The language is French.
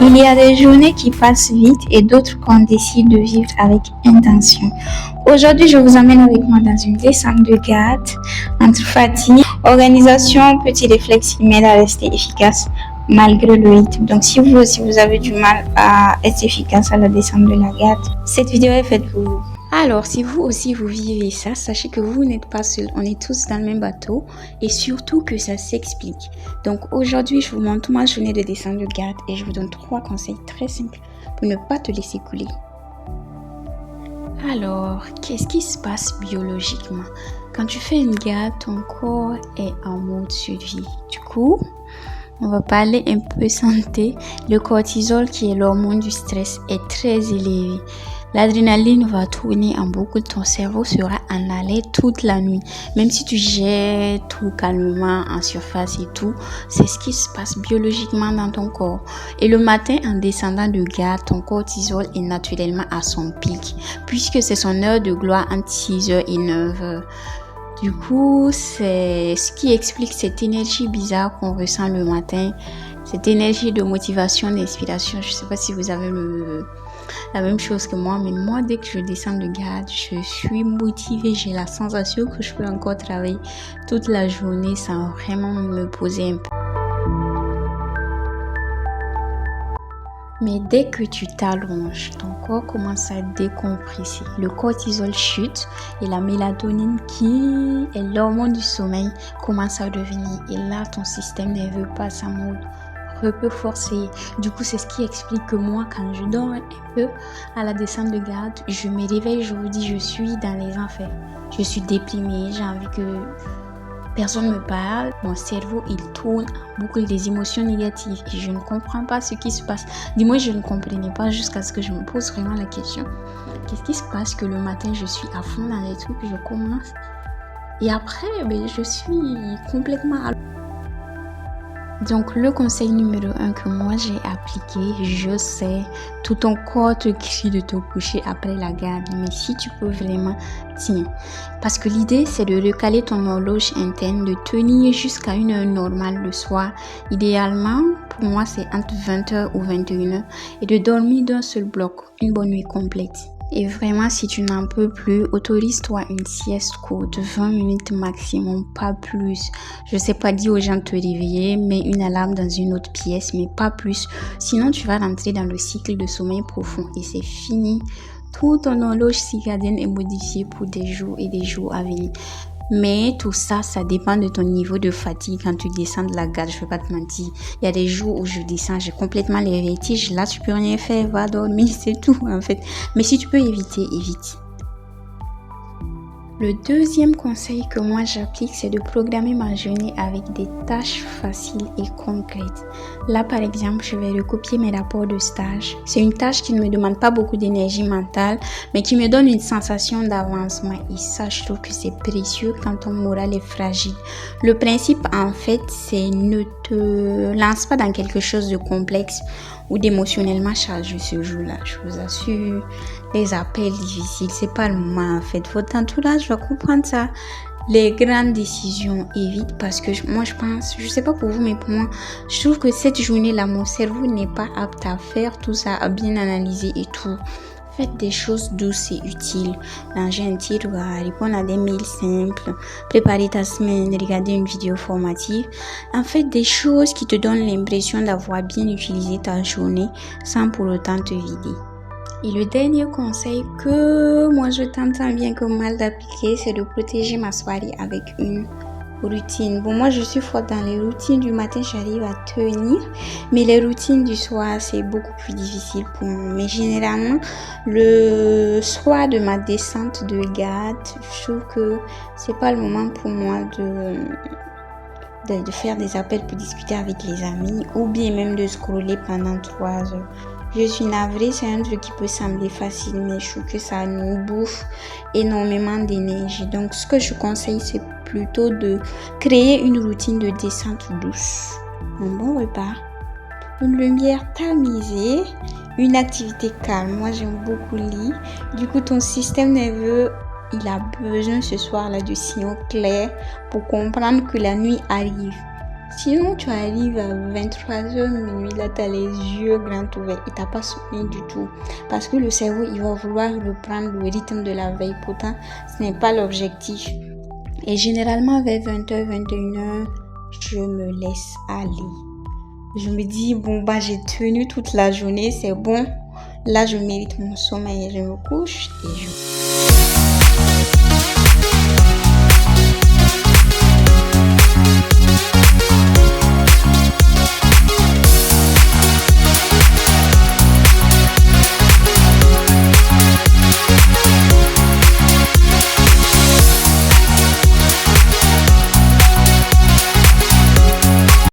Il y a des journées qui passent vite et d'autres qu'on décide de vivre avec intention. Aujourd'hui, je vous emmène avec moi dans une descente de garde entre fatigue, organisation, petits réflexes qui m'aident à rester efficace malgré le rythme. Donc si vous aussi vous avez du mal à être efficace à la descente de la garde, cette vidéo est faite pour vous. Alors, si vous aussi vous vivez ça, sachez que vous n'êtes pas seul. On est tous dans le même bateau et surtout que ça s'explique. Donc aujourd'hui, je vous montre ma journée de descente de garde et je vous donne 3 conseils très simples pour ne pas te laisser couler. Alors, qu'est-ce qui se passe biologiquement? Quand tu fais une garde, ton corps est en mode survie. Du coup, on va parler un peu santé. Le cortisol, qui est l'hormone du stress, est très élevé. L'adrénaline va tourner en boucle, ton cerveau sera en alerte toute la nuit. Même si tu gères tout calmement en surface et tout, c'est ce qui se passe biologiquement dans ton corps. Et le matin, en descendant de garde, ton cortisol est naturellement à son pic, puisque c'est son heure de gloire entre 6h et 9h. Du coup, c'est ce qui explique cette énergie bizarre qu'on ressent le matin, cette énergie de motivation, d'inspiration. Je ne sais pas si vous avez la même chose que moi, mais moi, dès que je descends de garde, je suis motivée. J'ai la sensation que je peux encore travailler toute la journée sans vraiment me poser un peu. Mais dès que tu t'allonges, ton corps commence à décompresser. Le cortisol chute et la mélatonine, qui est l'hormone du sommeil, commence à revenir. Et là, ton système nerveux passe en mode repos forcé. Du coup, c'est ce qui explique que moi, quand je dors un peu à la descente de garde, je me réveille, je vous dis, je suis dans les enfers. Je suis déprimée, j'ai envie que personne me parle, mon cerveau il tourne en boucle des émotions négatives et je ne comprends pas ce qui se passe. Du moins, je ne comprenais pas jusqu'à ce que je me pose vraiment la question. Qu'est-ce qui se passe que le matin je suis à fond dans les trucs, je commence et après je suis complètement à... Donc le conseil numéro 1 que moi j'ai appliqué, je sais, tout ton corps te crie de te coucher après la garde, mais si tu peux vraiment, tiens. Parce que l'idée c'est de recaler ton horloge interne, de tenir jusqu'à une heure normale le soir. Idéalement, pour moi c'est entre 20h ou 21h et de dormir d'un seul bloc, une bonne nuit complète. Et vraiment, si tu n'en peux plus, autorise-toi une sieste courte, 20 minutes maximum, pas plus. Je sais pas dire aux gens de te réveiller, mets une alarme dans une autre pièce, mais pas plus. Sinon, tu vas rentrer dans le cycle de sommeil profond et c'est fini. Tout ton horloge circadienne est modifié pour des jours et des jours à venir. Mais tout ça, ça dépend de ton niveau de fatigue quand tu descends de la garde, je ne vais pas te mentir. Il y a des jours où je descends, j'ai complètement les vertiges. Là, tu peux rien faire, va dormir, c'est tout en fait. Mais si tu peux éviter, évite. Le deuxième conseil que moi j'applique, c'est de programmer ma journée avec des tâches faciles et concrètes. Là, par exemple, je vais recopier mes rapports de stage. C'est une tâche qui ne me demande pas beaucoup d'énergie mentale, mais qui me donne une sensation d'avancement. Et ça, je trouve que c'est précieux quand ton moral est fragile. Le principe, en fait, c'est ne te lance pas dans quelque chose de complexe ou d'émotionnellement chargé ce jour-là. Je vous assure, les appels difficiles, c'est pas le moment en fait. Votre entourage va comprendre ça. Les grandes décisions, évite parce que moi je pense, je sais pas pour vous mais pour moi, je trouve que cette journée-là, mon cerveau n'est pas apte à faire tout ça, à bien analyser et tout. Faites des choses douces et utiles. Ranger un tiroir, répondre à des mails simples, préparer ta semaine, regarder une vidéo formative. En fait, des choses qui te donnent l'impression d'avoir bien utilisé ta journée sans pour autant te vider. Et le dernier conseil que moi je tente tant bien que mal d'appliquer, c'est de protéger ma soirée avec une routine. Bon, moi je suis forte dans les routines du matin, j'arrive à tenir, mais les routines du soir c'est beaucoup plus difficile pour moi. Mais généralement le soir de ma descente de garde, je trouve que c'est pas le moment pour moi de faire des appels pour discuter avec les amis ou bien même de scroller pendant 3 heures. Je suis navrée, c'est un truc qui peut sembler facile, mais je trouve que ça nous bouffe énormément d'énergie. Donc, ce que je conseille, c'est plutôt de créer une routine de descente douce. Un bon repas, une lumière tamisée, une activité calme. Moi, j'aime beaucoup lire. Du coup, ton système nerveux, il a besoin ce soir-là de signaux clairs pour comprendre que la nuit arrive. Sinon, tu arrives à 23h, minuit, là, tu as les yeux grands ouverts et tu n'as pas sommeil du tout. Parce que le cerveau, il va vouloir reprendre le rythme de la veille. Pourtant, ce n'est pas l'objectif. Et généralement, vers 20h, 21h, je me laisse aller. Je me dis, j'ai tenu toute la journée, c'est bon. Là, je mérite mon sommeil. Je me couche et je...